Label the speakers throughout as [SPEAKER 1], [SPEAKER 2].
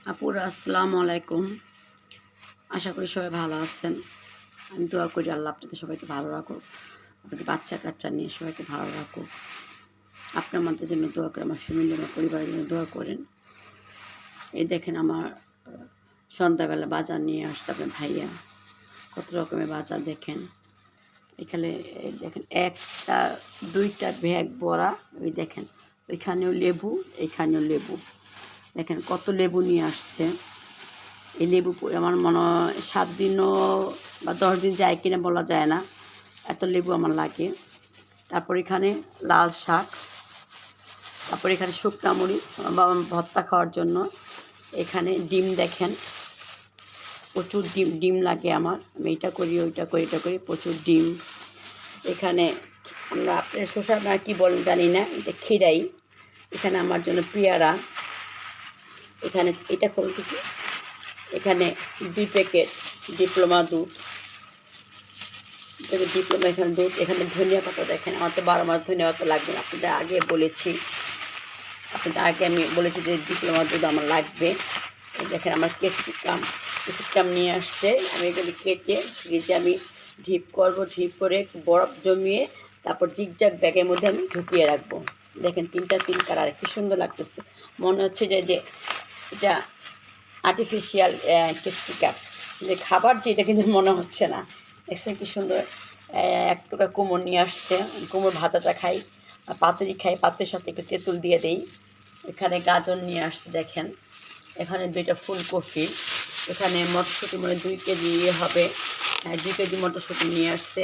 [SPEAKER 1] আপুরা আসসালামু আলাইকুম। আশা করি সবাই ভালো আছেন। আমি দোয়া করি আল্লাহ আপনাদের সবাইকে ভালো রাখুক, আপনাদের বাচ্চা কাচ্চা নিয়ে সবাইকে ভালো রাখুক। আপনি আমাদের জন্য দোয়া করেন, আমার ফ্যামিলি, আমার পরিবারের জন্য দোয়া করেন। এই দেখেন আমার সন্ধ্যাবেলা বাজার নিয়ে আসছে আপনার ভাইয়া, কত রকমের বাজার দেখেন। এখানে দেখেন একটা দুইটা ব্যাগ ভরা, ওই দেখেন ওইখানেও লেবু, এইখানেও লেবু, দেখেন কত লেবু নিয়ে আসছে। এই লেবু আমার মনে হয় 7 দিনও বা 10 দিন যায় কিনা বলা যায় না, এত লেবু আমার লাগে। তারপর এখানে লাল শাক, তারপর এখানে শুকনা মরিচ বা ভর্তা খাওয়ার জন্য। এখানে ডিম দেখেন, প্রচুর ডিম ডিম লাগে আমার, আমি এটা করি ওইটা করি এটা করি, প্রচুর ডিম। এখানে আমরা আপনার শসা না কী বলেন জানি না, এটা খিরাই। এখানে আমার জন্য পেয়ারা, এখানে এটা করুন কি, এখানে 2 প্যাকেট ডিপ্লোমা দুধ, ডিপ্লোমা এখানে দুধ। এখানে ধনিয়া পাতা দেখেন, আমার তো 12 মাস ধনিয়া পাতা লাগবে না, আপনাদের আগে বলেছি, আপনাদের আগে আমি বলেছি যে ডিপ্লোমা দুধ আমার লাগবে। দেখেন আমার ক্যাপসিকাম নিয়ে আসছে, আমি এগুলি কেটে ফ্রিজে আমি ঢিপ করবো, ঢিপ করে বরফ জমিয়ে তারপর জিগজাগ ব্যাগের মধ্যে আমি ঢুকিয়ে রাখবো। দেখেন 3 কালার, কি সুন্দর লাগতেছে, মনে হচ্ছে যে এটা আর্টিফিশিয়াল ক্যাপসিকাম, যে খাবার যেটা কিন্তু মনে হচ্ছে না। দেখছেন কি সুন্দর। এক টুকরা কুমড় নিয়ে আসছে, কুমড় ভাজাটা খাই, পাতুরি খাই, পাতুরির সাথে একটু তেঁতুল দিয়ে দিই। এখানে গাজর নিয়ে আসছে দেখেন, এখানে 2টা ফুলকপি, এখানে মটরশুঁটি মানে 2 কেজি হবে, 2 কেজি মটরশুঁটি নিয়ে আসছে।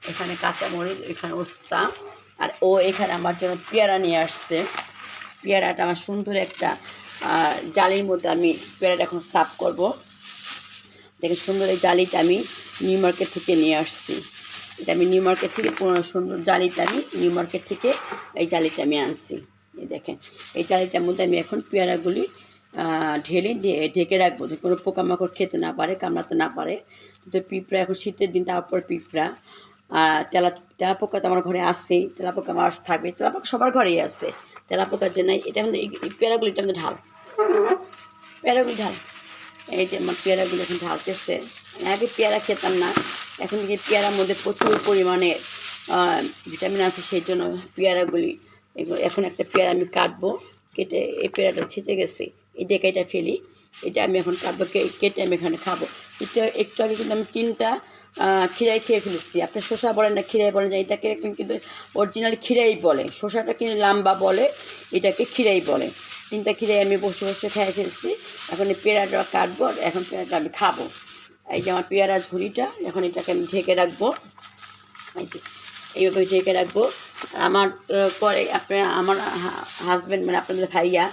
[SPEAKER 1] এখানে কাঁচামরিচ, এখানে উস্তা, আর এখানে আমার জন্য পেয়ারা নিয়ে আসছে। পেয়ারাটা আমার সুন্দর একটা জালির মধ্যে আমি পেয়ারাটা এখন সাফ করব। দেখেন সুন্দর এই জালিটা আমি নিউ মার্কেট থেকে নিয়ে আসছি। এটা আমি নিউ মার্কেট থেকে সুন্দর জালিটা আমি নিউ মার্কেট থেকে এই জালিটা আমি আনছি। এই দেখেন এই জালিটার মধ্যে আমি এখন পেয়ারাগুলি ঢেলে ঢেকে রাখবো, যে কোনো পোকামাকড় খেতে না পারে, কামড়াতে না পারে। কিন্তু পিঁপড়া এখন শীতের দিন, তারপর পিঁপড়া তেলাপোকা তো আমার ঘরে আসছেই, তেলাপোকা আমার থাকবে, তেলাপোকা সবার ঘরেই আসছে, তেলাপোকা যে নাই। এটা মধ্যে এই পেয়ারাগুলি, এটা মধ্যে ঢাল, পেয়ারাগুলি ঢাল। এই যে আমার পেয়ারাগুলো এখন ঢালতেছে। আগে পেয়ারা খেতাম না, এখন যে পেয়ারার মধ্যে প্রচুর পরিমাণে ভিটামিন আছে, সেই জন্য পেয়ারাগুলি এখন একটা পেয়ারা আমি কাটবো, কেটে এই পেয়ারাটা ছেঁচে গেছে, এই ডেকাইটা ফেলি, এটা আমি এখন কাটবো, কেটে আমি এখানে খাবো। এটা একটু আগে কিন্তু আমি 3টা খিরাই খেয়ে ফেলেছি। আপনি শসা বলেন না খিরাই বলেন, যে এটাকে কিন্তু অরিজিনালি খিরাই বলে, শসাটা কিন্তু লাম্বা বলে, এটাকে খিরাই বলে। 3টা খিরাই আমি বসে বসে খেয়ে ফেলছি। এখন এই পেয়ারাটা কাটবো, এখন পেয়ারাটা আমি খাবো। এই যে আমার পেয়ারা ঝুড়িটা, এখন এটাকে আমি ঢেকে রাখবো, এই যে এইভাবে ঢেকে রাখবো। আমার করে আমার হাজব্যান্ড মানে আপনাদের ভাইয়া,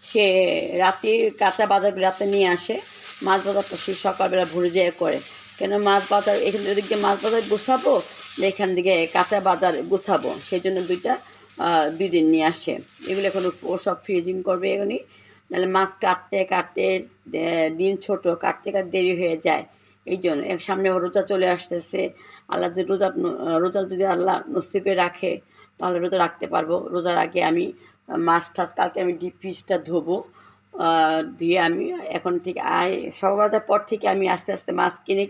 [SPEAKER 1] সে রাতে কাঁচা বাজার রাতে নিয়ে আসে, মাছ বাজারটা সে সকালবেলা ভরে যেয়ে করে। কেন মাছ বাজার এখান ওদিক দিয়ে মাছ বাজার গুছাবো, এখান থেকে কাঁচা বাজার গুছাবো, সেই জন্য 2 দিন নিয়ে আসে। এগুলো এখন ও সব ফ্রিজিং করবে এখনই, নাহলে মাছ কাটতে কাটতে দিন ছোট, কাটতে কাটতে দেরি হয়ে যায়। এই জন্য সামনে রোজা চলে আসতেছে, আল্লাহ যদি রোজা যদি আল্লাহ নসিবে রাখে তাহলে রোজা রাখতে পারবো। রোজার আগে আমি মাছ টাছ, কালকে আমি ডিপ ফ্রিজটা ধোবো, ধুয়ে আমি এখন থেকে সবার পর থেকে আমি আস্তে আস্তে মাছ কিনে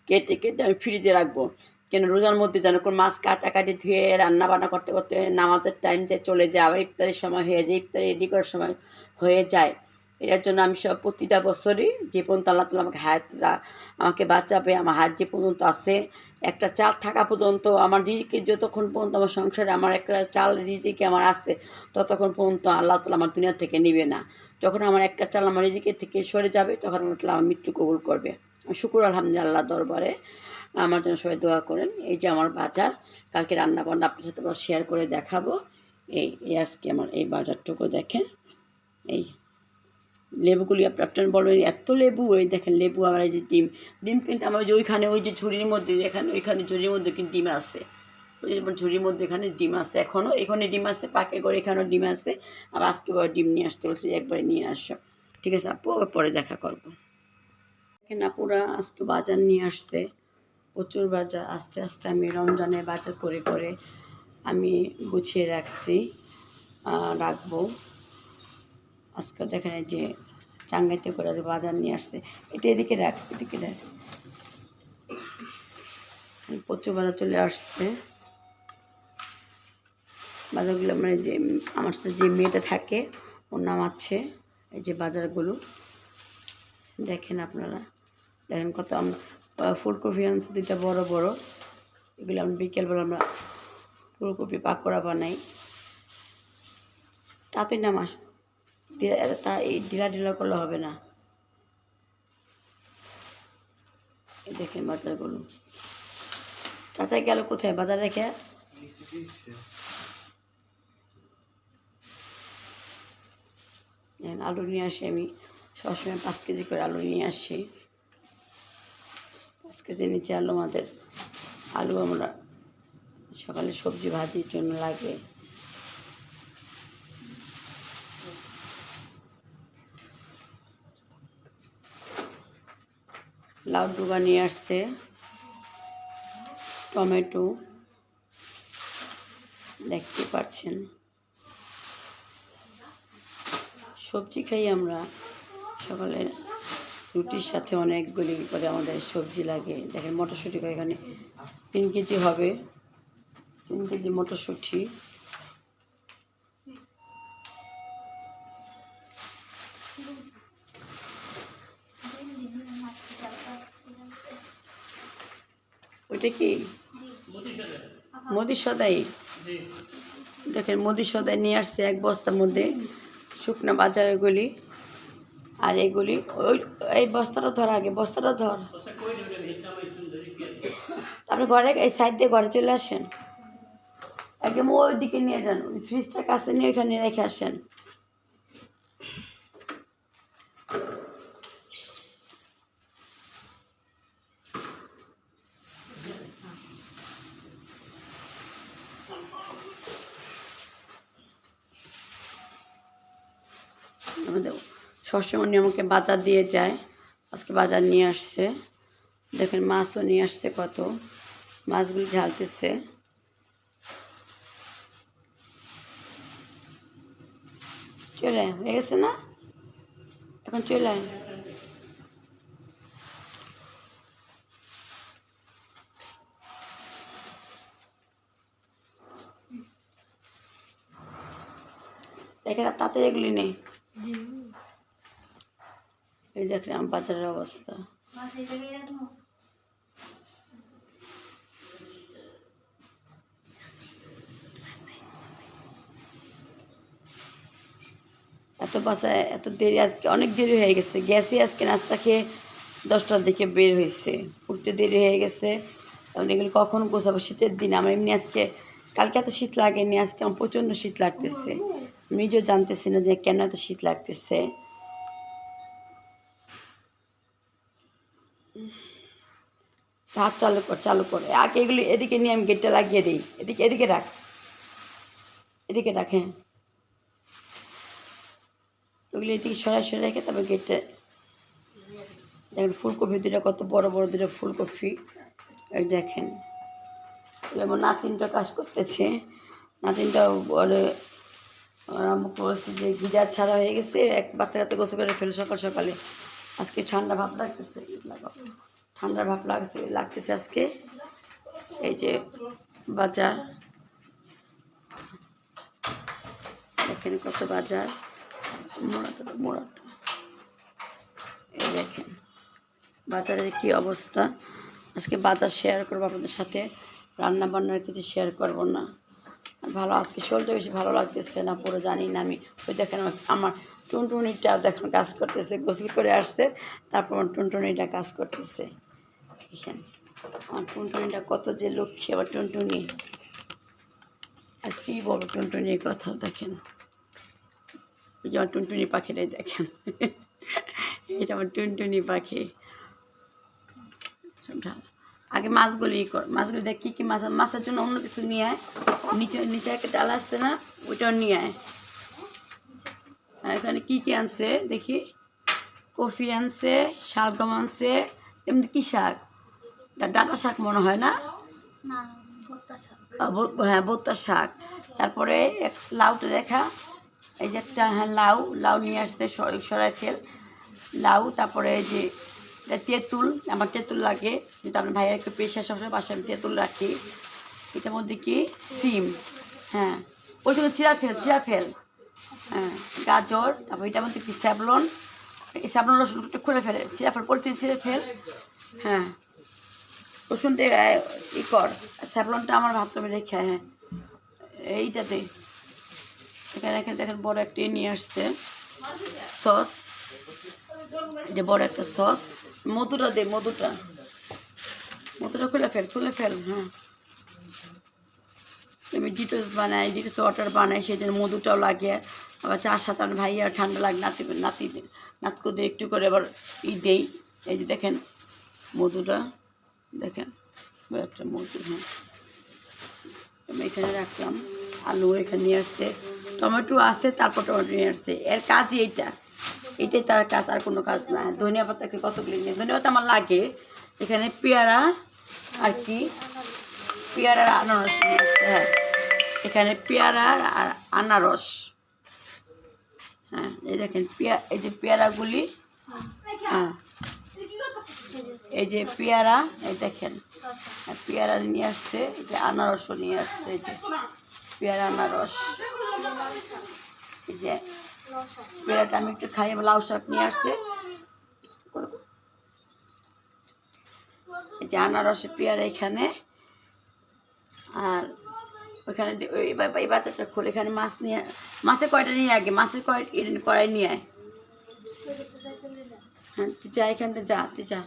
[SPEAKER 1] কেটে কেটে আমি ফ্রিজে রাখবো। কেন রোজার মধ্যে যেন কোনো মাছ কাটাকাটি ধুয়ে রান্না বান্না করতে করতে নামাজের টাইম যে চলে যায়, আবার ইফতারের সময় হয়ে যায়, ইফতারি রেডি করার সময় হয়ে যায়। এটার জন্য আমি সব প্রতিটা বছরই যে পর্যন্ত আল্লাহ তাআলা আমাকে বাঁচাবে, আমার হাত যে পর্যন্ত আছে, একটা চাল থাকা পর্যন্ত, আমার রিজিকে যতক্ষণ পর্যন্ত আমার সংসারে আমার একটা চাল রিজিকে আমার আছে, ততক্ষণ পর্যন্ত আল্লাহ তাআলা আমার দুনিয়া থেকে নেবে না। যখন আমার একটা চাল আমার রিজিকের থেকে সরে যাবে, তখন আল্লাহ তাআলা আমার মৃত্যু কবুল করবে। শুকর আলহামদুলিল্লাহ দরবারে আমার জন্য সবাই দোয়া করেন। এই যে আমার বাজার, কালকে রান্না বান্না আপনার সাথে শেয়ার করে দেখাবো। এই আজকে আমার এই বাজারটুকু দেখেন। এই লেবুগুলি আপনার বলবেন এত লেবু, ওই দেখেন লেবু, আমার এই যে ডিম কিন্তু আমার যে ওইখানে ওই যে ঝুড়ির মধ্যে, ওইখানে ঝুড়ির মধ্যে কিন্তু ডিম আছে, ওই যে ঝুড়ির মধ্যে এখানে ডিম আছে, এখনও এখানে ডিম আছে, পাকে করে এখানেও ডিম আছে। আর আজকে বড় ডিম নিয়ে আসতে বলছি, একবারে নিয়ে আসো। ঠিক আছে আপু, আবার পরে দেখা করবো। দেখেন আপুরা আজকে বাজার নিয়ে আসছে, প্রচুর বাজার। আস্তে আস্তে আমি রমজানের বাজার করে করে আমি গুছিয়ে রাখছি, রাখবো। আজকে দেখেন যে টাঙ্গাইতে করে বাজার নিয়ে আসছে। এটা এদিকে রাখ, এদিকে রাখ। প্রচুর বাজার চলে আসছে। বাজারগুলো মানে যে আমার সাথে যে মেয়েটা থাকে ওর নাম আছে। এই যে বাজারগুলো দেখেন আপনারা, দেখেন কত। আমরা ফুলকপি আনছি 2টা বড় বড়, এগুলো আমরা বিকেলবেলা আমরা ফুলকপি পাকোড়া বানাই। তাতে না মাস তা এই ঢিলা করলে হবে না। এই দেখেন বাজারগুলো। চাচা গেল কোথায় বাজার রেখে? আলু নিয়ে আসি আমি সবসময় 5 কেজি করে আলু নিয়ে আসি। 5 কেজি নিচে আলু আমাদের আলু আমরা সকালে সবজি ভাজির জন্য লাগে। লাউ ডুবা নিয়ে আসছে, টমেটো দেখতে পাচ্ছেন। সবজি খাই আমরা সকালে, রুটির সাথে অনেকগুলি করে আমাদের সবজি লাগে। দেখেন মটরশুঁটি এখানে 3 কেজি হবে, 3 কেজি মটরশুঁটি। ওইটা কি মোদি সদাই? দেখেন মোদি সদাই নিয়ে আসছে 1 বস্তার মধ্যে শুকনো বাজার এগুলি। আর এগুলি ওই এই বস্তাটা ধর, আগে বস্তাটা ধর, আপনি ঘরে এই সাইড দিয়ে ঘরে চলে আসেন। একদম ওই দিকে নিয়ে যান, ওই ফ্রিজটার কাছে নিয়ে ওইখানে রেখে আসেন। আমাদের সবসময় আমাকে বাজার দিয়ে যায়, আজকে বাজার নিয়ে আসছে। দেখেন মাছও নিয়ে আসছে কত, মাছগুলি ঢালতেছে। চলে হয়ে গেছে না? এখন চলে আয়। দেখে তাড়াতাড়ি এগুলি নেই। এই দেখেন আমার বাজারের অবস্থা। এত বাসায় এত দেরি, আজকে অনেক দেরি হয়ে গেছে। গেছি আজকে নাস্তা খেয়ে 10টার দিকে বের হয়েছে, উঠতে দেরি হয়ে গেছে। এখন এগুলো কখন গোছাবো? শীতের দিন আমার এমনি আজকে, কালকে এত শীত লাগেনি, আজকে আমার প্রচণ্ড শীত লাগতেছে। নিজেও জানতেছি না যে কেন এত শীত লাগতেছে। হাত চালু কর আগে এগুলি এদিকে নিয়ে আমি গেটটা লাগিয়ে দিই। এদিকে রাখ, এদিকে রাখ। হ্যাঁ, ওগুলি এদিকে সরাসরি রেখে তারপর গেটটা। দেখেন ফুলকপি 2টা কত বড় বড় 2টা ফুলকপি। এই দেখেন আমার নাতিনটা কাজ করতেছে, নাতিনটা বলে আমাকে বলছে যে গিজার ছাড়া হয়ে গেছে, এক বাচ্চা কাচ্চা গোসল করে ফেলে সকাল সকালে। আজকে ঠান্ডা ভাব লাগতেছে, ঠান্ডার ভাব লাগতেছে আজকে। এই যে বাজার দেখেন কত বাজার, মোড়াটা এই দেখেন বাজারের কি অবস্থা। আজকে বাজার শেয়ার করবো আপনাদের সাথে, রান্না বান্নার কিছু শেয়ার করব না। ভালো আজকে শরীরটা বেশি ভালো লাগতেছে না, পুরো জানি না আমি। ওই দেখেন আমার টুনটুনিটা দেখেন কাজ করতেছে, গোসল করে আসছে, তারপর আমার টুনটুনিটা কাজ করতেছে। দেখেন আমার টুনটুনিটা কত যে লক্ষ্মী, আবার টুনটুনি আর কী বলবো টুনটুনির কথা। দেখেন এই যে আমার টুনটুনি পাখিটাই দেখেন, এটা আমার টুনটুনি পাখি। ঢাল আগে মাছগুলি মাছগুলি দেখ কী কী মাছ, মাছের জন্য অন্য কিছু নিয়ে আয়। নিচে একটা ডাল আসছে না, ওইটাও নিয়ে আয়। আর এখানে কী কী আনছে দেখি, কফি আনছে, শালগম আনছে, এমনি কী শাক, ডাঁটা শাক মনে হয় না? হ্যাঁ ভুট্টা শাক। তারপরে লাউটা দেখা, এই যে একটা, হ্যাঁ লাউ নিয়ে আসছে, সরাই তেল। লাউ, তারপরে এই যে তেঁতুল, আমার তেঁতুল লাগে, যেটা আপনার ভাইয়ের একটু প্রেশার সবসময় বাসায় আমি তেঁতুল রাখি। এটার মধ্যে কি সিম, হ্যাঁ ওই জন্য চিরা ফেল, হ্যাঁ গাজর, তারপর এটার মধ্যে কি স্যাবলন, এই স্যাবলন রসুনটা খুলে ফেলে, চিরা ফেল, পলিথিন ছিঁড়ে ফেল, হ্যাঁ রসুনটা ই কর, স্যাবলনটা আমার ভাবতে রেখে, হ্যাঁ এইটাতে এখানে দেখেন বড় একটা নিয়ে আসছে সস, এটা বড় একটা সস, মধুটা দে, মধুটা খুলে ফেল, হ্যাঁ আমি ডিটোস বানাই, ডিটোস ওয়াটার বানাই, সেই জন্য মধুটাও লাগে, আবার চার সাথে আমার ভাইয়া ঠান্ডা লাগে, নাতকুদের একটু করে আবার দেই, এই যে দেখেন মধুটা, দেখেন একটা মধু, হ্যাঁ আমি এখানে রাখলাম, আলু এখানে নিয়ে আসছে, টমেটো আছে, তারপর টমেটো নিয়ে আসছে, এর কাজই এইটাই তার কাজ, আর কোনো কাজ না। ধনিয়া পাতাকে কতগুলি নিয়ে, ধনিয়া পাতা আমার লাগে, এখানে পেয়ারা আর কি, পেয়ারার আনারস নিয়ে আসছে, হ্যাঁ এখানে পেয়ারার আর আনারস, হ্যাঁ এই দেখেন এই যে পেয়ারাগুলি, হ্যাঁ এই যে পেয়ারা, এই দেখেন পেয়ারা নিয়ে আসছে, এই যে আনারসও নিয়ে আসছে, এই যে পেয়ারা আনারস, এই যে পেয়ারাটা আমি একটু খাই, লাউ শাক নিয়ে আসছে, এই যে আনারসে পেয়ারা এখানে, আর ওইখানে এই বাচ্চাটা খোলে, এখানে মাছের কয়টা নিয়ে আগে, মাছের কড়াই নিয়ে আয়, হ্যাঁ তুই যা, এখান থেকে যা, তুই যা,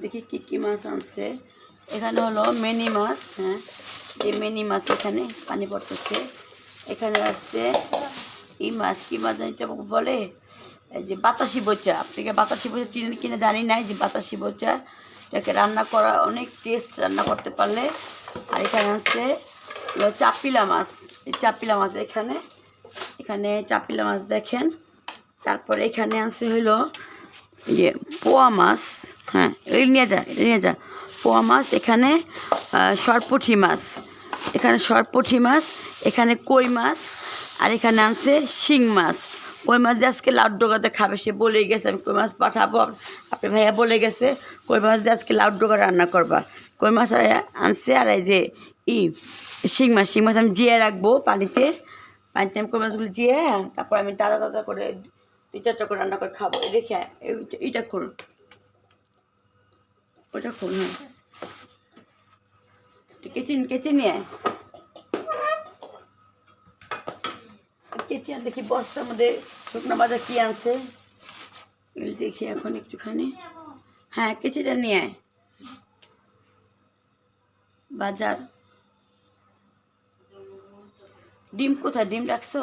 [SPEAKER 1] দেখি কি মাছ আনছে, এখানে হলো মিনি মাছ, হ্যাঁ এই মিনি মাছ, এখানে পানি পড়তেছে, এখানে আসছে এই মাছ, কি মাছ এটা বলে, এই যে বাতাসি বোচা, আপনাকে বাতাসি বোচা চিনেন কিনে জানি নাই, যে বাতাসি বোচা, এটাকে রান্না করা অনেক টেস্ট, রান্না করতে পারলে। আর এখানে আছে চাপিলা মাছ, এই চাপিলা মাছ এখানে চাপিলা মাছ দেখেন, তারপরে এখানে আছে হইলো ইয়ে পোয়া মাছ, হ্যাঁ এটা নিয়ে যা পোয়া মাছ, এখানে সরপুঁটি মাছ, এখানে কই মাছ, আর এখানে আছে শিং মাছ, কই মাছ দিয়ে আজকে লাউ ডোগাতে খাবে, সে বলেই গেছে আমি কই মাছ পাঠাবো, আপনার ভাইয়া বলে গেছে কই মাছ দিয়ে আজকে লাউ ডোগা রান্না করবা, কই মাছ আনছে, আর এই যে শিং মাছ আমি জিয়ে রাখবো পানিতে আমি কই মাছগুলো জিয়ে, তারপর আমি তাজা করে 2-4টা করে রান্না করে খাবো, রেখে এইটা খোল, ওটা খোল, হ্যাঁ কেচি নিয়ে কেচি, দেখি বস্তার মধ্যে শুকনো বাজার কি আনছে, দেখি এখন একটুখানি, হ্যাঁ কেচিটা নিয়ে আয়, বাজার, ডিম কোথায়, ডিম রাখছো,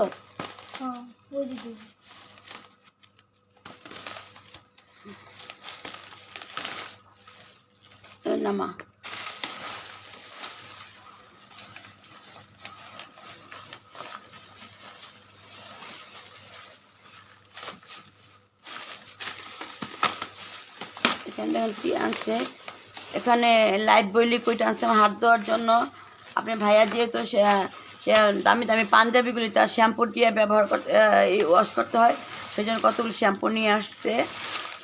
[SPEAKER 1] নামা, এখানে দেখেন কি আনছে, এখানে লাইফ বয় লিকুইড আনছে আমার হাত ধোয়ার জন্য, আপনার ভাইয়া যেহেতু সে দামি পাঞ্জাবিগুলি তার শ্যাম্পু দিয়ে ব্যবহার করতে ওয়াশ করতে হয়, সেই জন্য কতগুলো শ্যাম্পু নিয়ে আসছে,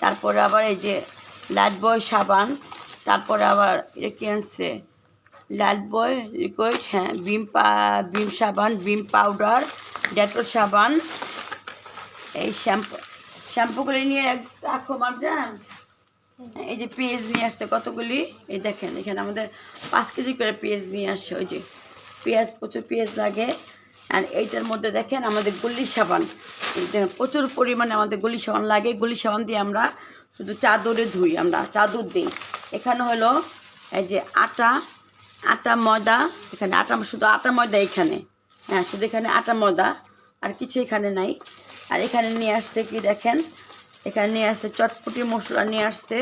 [SPEAKER 1] তারপরে আবার এই যে লাইফ বয় সাবান, তারপরে আবার কি আনছে লাইফ বয় লিকুইড, হ্যাঁ ভীম সাবান, ভীম পাউডার, ডেটল সাবান, এই শ্যাম্পুগুলি নিয়ে রাখো মারজান। এই যে পেঁয়াজ নিয়ে আসছে কতগুলি, এই দেখেন এখানে আমাদের 5 কেজি করে পেঁয়াজ নিয়ে আসছে, ওই যে প্রচুর পেঁয়াজ লাগে, আর এইটার মধ্যে দেখেন আমাদের গুলি সাবান, প্রচুর পরিমাণে আমাদের গুলি সাবান লাগে, গুলি সাবান দিয়ে আমরা শুধু চাদরে ধুই, আমরা চাদর দিই। এখানে হলো এই যে আটা ময়দা, এখানে শুধু আটা ময়দা, এখানে হ্যাঁ শুধু এখানে আটা ময়দা, আর কিছু এখানে নাই। আর এখানে নিয়ে আসছে কি দেখেন, এখানে নিয়ে আসছে চটপটি মশলা নিয়ে আসছে,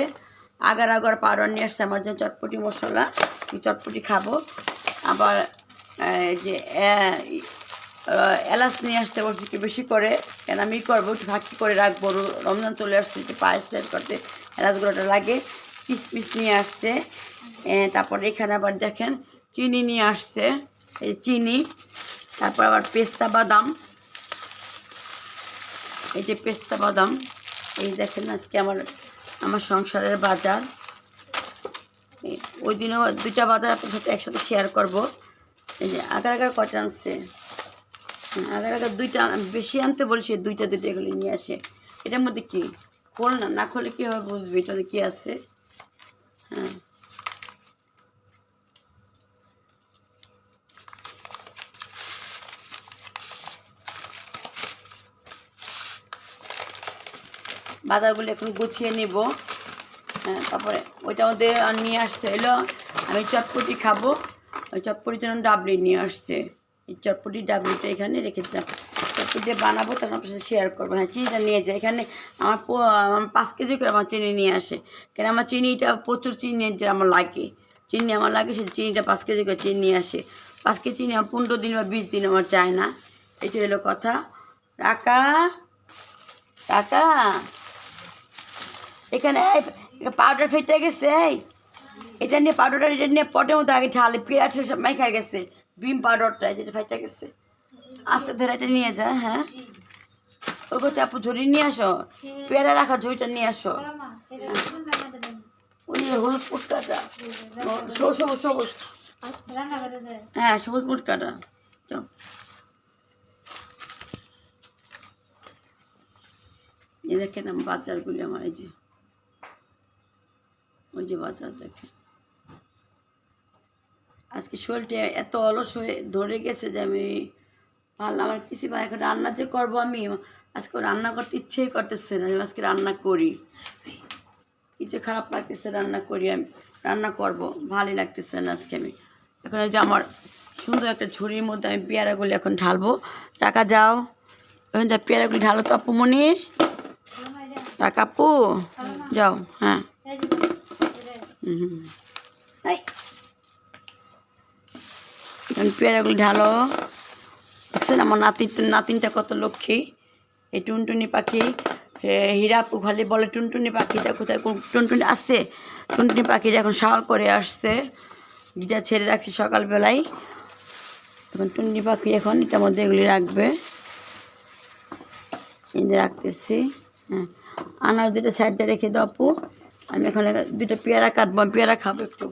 [SPEAKER 1] আগার পাউডার নিয়ে আসছে আমার জন্য চটপটি মশলা, চটপটি খাবো। আবার এই যে এলাচ নিয়ে আসতে বলছি একটু বেশি করে, কেন আমি করবো একটু ভাকি করে রাখবো, রমজান চলে আসছে একটু পায়েস টায়েস করতে এলাচগুলোটা লাগে। কিশমিশ নিয়ে আসছে, তারপর এখানে আবার দেখেন চিনি নিয়ে আসছে, এই চিনি, তারপর আবার পেস্তা বাদাম, এই যে পেস্তা বাদাম, এই দেখেন আজকে আমার সংসারের বাজার। ওই দিনও 2টা বাজার আপনার সাথে একসাথে শেয়ার করব। এই যে আগার কয়টা আনছে, আগার 2টা, বেশি আনতে বলছি 2টা এগুলো নিয়ে আসে। এটার মধ্যে কি খোল না খোলে কী হবে বুঝবি এটাতে কী আছে। হ্যাঁ, বাজারগুলো এখন গুছিয়ে নিব। হ্যাঁ, তারপরে ওইটা মধ্যে নিয়ে আসছে এলো আমি চটপটি খাবো, ওই চটপটির জন্য ডাবলি নিয়ে আসছে। এই চটপটির ডাবলিটা এখানে রেখেছিলাম, চটপটি বানাবো তখন আপনার সাথে শেয়ার করবো। হ্যাঁ, চিনিটা নিয়ে যায় এখানে আমার 5 কেজি করে আমার চিনি নিয়ে আসে, কেন আমার চিনিটা প্রচুর চিনি আমার লাগে, চিনি আমার লাগে, সে চিনিটা 5 কেজি করে চিনি নিয়ে আসে। 5 কেজি চিনি আমার 15 দিন বা 20 দিন আমার চায় না, এটা হলো কথা। টাকা টাকা এখানে পাউডার ফেটে গেছে, এটা নিয়ে পাউডারটা এটা নিয়ে পটের মতো আগে ঢালে পেঁয়াজ সব মাইখা গেছে, বিম পাউডারটা যেটা ফেটে গেছে, আস্তে ধরে এটা নিয়ে যায়। হ্যাঁ, ওই করতে আপু ঝুড়ি নিয়ে আসো, পেয়ারা রাখা ঝুড়িটা নিয়ে আসো। ওই হলুদ পুটকাটা, সবুজ সবুজ, হ্যাঁ সবুজ পুটকাটা। এই দেখেন আমার বাজারগুলি, আমার এই যে ওই যে বাজার দেখেন। আজকে শরীরটা এত অলস হয়ে ধরে গেছে যে আমি ভাবলাম আমার কিছু বা এখন রান্না যে করবো, আমি আজকে রান্না করতে ইচ্ছেই করতেছে না, আজকে রান্না করি, কি যে খারাপ লাগতেছে, রান্না করি, আমি রান্না করব, ভালোই লাগতেছে না আজকে। আমি এখন যে আমার সুন্দর একটা ঝুড়ির মধ্যে আমি পেয়ারাগুলি এখন ঢালবো। টাকা যাও এখন যা পেয়ারাগুলি ঢালো তো আপু মনি, টাকা আপু যাও। হ্যাঁ, এখন পেয়ারাগুলি ঢালো। দেখছেন আমার নাতিনটা কত লক্ষ্মী, এই টুনটুনি পাখি, হীরাপু খালি বলে টুনটুনি পাখিটা কোথায়, টুনটুনি আসছে, টুনটুনি পাখিটা এখন শাওয়ার করে আসছে, গিটা ছেড়ে রাখছি সকালবেলায়। এখন টুনটুনি পাখি এখন এটার মধ্যে এগুলি রাখবে, এই যে রাখতেছি। হ্যাঁ, আনার 2টা সাইডে রেখে দাও আপু, আমি এখন 2টা পেয়ারা কাটবো, আমি পেয়ারা খাবো একটু।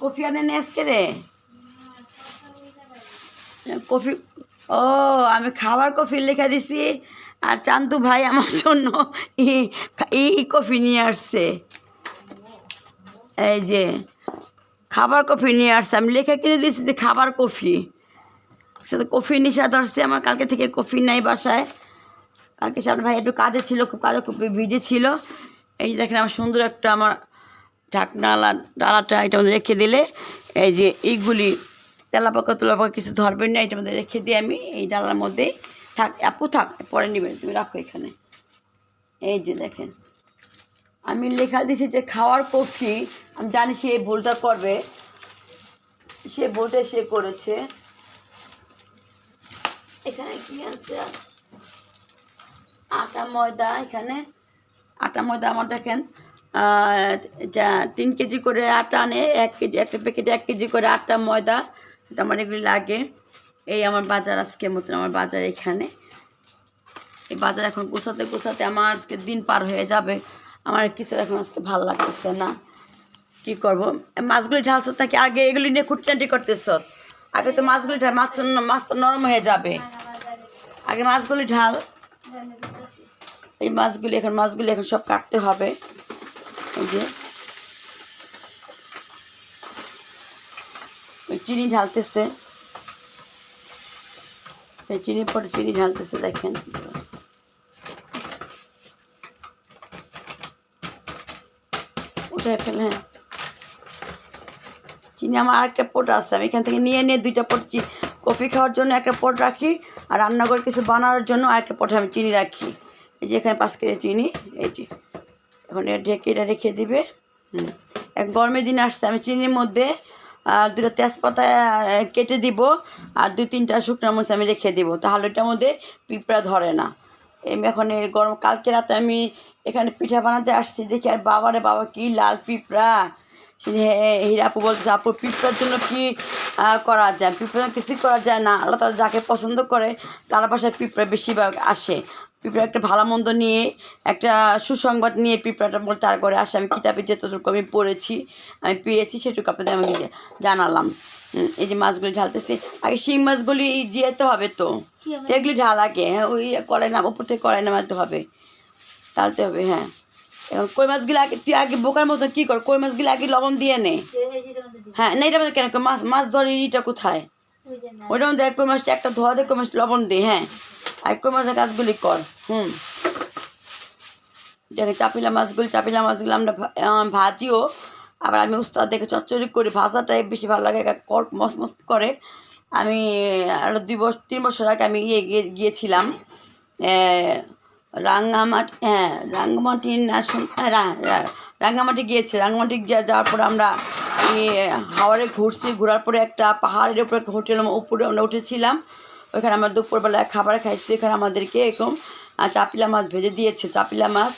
[SPEAKER 1] কফি আনে নে আজকে রে, কফি, ও আমি খাবার কফি লেখা দিছি, আর চান্দু ভাই আমার জন্য এই কফি নিয়ে আসছে, এই যে খাবার কফি নিয়ে আসছে, আমি লেখা কিনে দিয়েছি যে খাবার কফি, সেটা কফি নিশা ধরছে আমার, কালকে থেকে কফি নাই বাসায়, কালকে সামনে ভাই একটু কাজে ছিল, খুব কাজে খুব ভিজে ছিল। এই যে দেখেন আমার সুন্দর একটা আমার ডালাটা এটা মধ্যে রেখে দিলে, এই যে এইগুলি তেলাপাকা কিছু ধরবেন না, এটার মধ্যে রেখে দিই আমি, এই ডালার মধ্যেই থাক আপু, থাক পরে নেবেন, তুমি রাখো এখানে। এই যে দেখেন আমি লেখা দিয়েছি যে খাওয়ার কফি, আমি জানি সে এই ভুলটা করবে, সে ভুলটা সে করেছে। এখানে কি আছে, আটা ময়দা, এখানে আটা ময়দা আমার দেখেন 3 কেজি করে আটা আনে, 1 কেজি একটা প্যাকেটে 1 কেজি করে আটা ময়দা, আমার এগুলি লাগে। এই আমার বাজার আজকের মতন, আমার বাজার এখানে, এই বাজার এখন গোছাতে আমার আজকে দিন পার হয়ে যাবে, আমার কিছু এখন আজকে ভালো লাগতেছে না, কি করব। মাছগুলি ঢালছ তাকে আগে এগুলি নিয়ে খুঁটটান্টি করতেছ, আগে তো মাছগুলি ঢাল, মাছ তো নরম হয়ে যাবে, আগে মাছগুলি ঢাল। এই মাছগুলি এখন সব কাটতে হবে, এই যে ওই চিনি ঢালতেছে, এই চিনির পরে চিনি ঢালতেছে, দেখেন উঠে ফেলে। হ্যাঁ, চিনি আমার আরেকটা পট আছে, আমি এখান থেকে নিয়ে 2টা পট কফি খাওয়ার জন্য একটা পট রাখি, আর রান্না করে কিছু বানানোর জন্য আরেকটা পটে আমি চিনি রাখি। এই যে এখানে 5 কেজি চিনি, এই যে এখন ঢেকে এটা রেখে দিবে। এক গরমের দিন আসছে, আমি চিনির মধ্যে আর 2টা তেজপাতা কেটে দিব, আর 2-3টা শুকনো মরিচ আমি রেখে দিব, তাহলে এটার মধ্যে পিঁপড়া ধরে না। আমি এখন এই গরম কালকে রাতে আমি এখানে পিঠা বানাতে আসছি, দেখি আর বাবারে বাবা কি লাল পিঁপড়া। হিরা আপু বলছে, আপু পিঁপড়ার জন্য কি করা যায়? পিঁপড়ার কিছুই করা যায় না, আল্লাহ তারা যাকে পছন্দ করে তার বাসায় পিঁপড়া বেশিরভাগ আসে। পিঁপড়া একটা ভালো মন্দ নিয়ে, একটা সুসংবাদ নিয়ে পিঁপড়াটা বলে তার ঘরে আসে। আমি কিতাবে যেতটুকু আমি পড়েছি, আমি পেয়েছি, সেটুকু আপনাদের আমি জানালাম। এই যে মাছগুলি ঢালতেছি, আগে শিং মাছগুলি যেতে হবে তো, এগুলি ঢাল আগে, হ্যাঁ ওই কড়াই না উপর থেকে কড়াই নামাতে হবে, ঢালতে হবে। হ্যাঁ এখন কই মাছগুলো আগে, তুই আগে বোকার মতন কী কর, কই মাছগুলো আগে লবণ দিয়ে নে। হ্যাঁ না এটা কেন মাছ মাছ ধরে ইটা কোথায়, ওইটার মধ্যে কই মাছটা একটা ধোয়া দিয়ে কই মাছ লবণ দে। হ্যাঁ আর কই মাছের কাজগুলি কর। দেখে চাপিলা মাছগুলি আমরা ভাজিও, আবার আমি উস্তাদ দেখে চচ্চড়ি করি, ভাজাটাই বেশি ভালো লাগে, মসমস করে। আমি আরও 2-3 বছর আগে আমি গিয়েছিলাম রাঙ্গামাটি, হ্যাঁ রাঙ্গামাটি রাঙ্গামাটি গিয়েছি। রাঙ্গামাটি যাওয়ার পরে আমরা হাওড়ে ঘোরার পরে একটা পাহাড়ের উপরে হোটেল উপরে আমরা উঠেছিলাম, ওইখানে আমরা দুপুরবেলায় খাবার খাইছি। এখানে আমাদেরকে এরকম চাপিলা মাছ ভেজে দিয়েছে, চাপিলা মাছ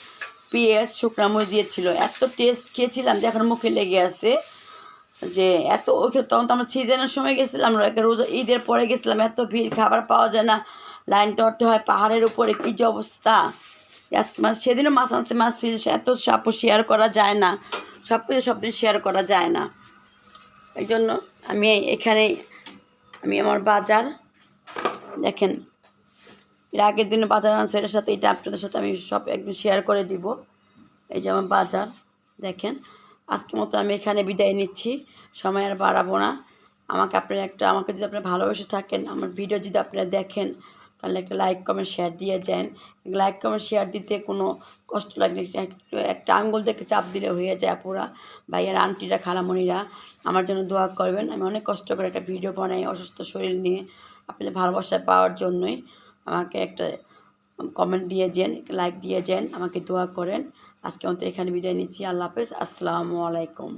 [SPEAKER 1] পেঁয়াজ শুকনো মরিচ দিয়েছিল, এত টেস্ট খেয়েছিলাম যে এখন মুখে লেগে আছে। যে এত তখন তো আমরা সিজনের সময় গেছিলাম, রোজা ঈদের পরে গেছিলাম, এত ভিড়, খাবার পাওয়া যায় না, লাইন ধরতে হয় পাহাড়ের উপরে, কী যে অবস্থা। মাছ সেদিনও মাছ আনছে, মাছ ফ্রিজে এত সাপও শেয়ার করা যায় না, সব কিছু সব দিন শেয়ার করা যায় না। এই জন্য আমি এখানে আমার বাজার দেখেন, এর আগের দিনে বাজার আনছে, এটার সাথে এটা আপনাদের সাথে আমি সব একদিন শেয়ার করে দিব। এই যে আমার বাজার দেখেন। আজকের মতো আমি এখানে বিদায় নিচ্ছি, সময় আর বাড়াবো না। আমাকে যদি আপনারা ভালোবেসে থাকেন, আমার ভিডিও যদি আপনারা দেখেন, তাহলে একটা লাইক কমেন্ট শেয়ার দিয়ে যান। লাইক কমেন্ট শেয়ার দিতে কোনো কষ্ট লাগে, একটা আঙ্গুল থেকে চাপ দিলে হয়ে যায়। আপুরা, ভাইয়ার, আন্টিরা, খালামণিরা আমার জন্য দোয়া করবেন। আমি অনেক কষ্ট করে একটা ভিডিও বানাই অসুস্থ শরীর নিয়ে, আপনাদের ভালোবাসা পাওয়ার জন্যই। আমাকে একটা কমেন্ট দিয়ে যান, লাইক দিয়ে যান, আমাকে দোয়া করেন। আজকে মতো এখানে বিদায় নিচ্ছি। আল্লাহ হাফেজ, আসসালামু আলাইকুম।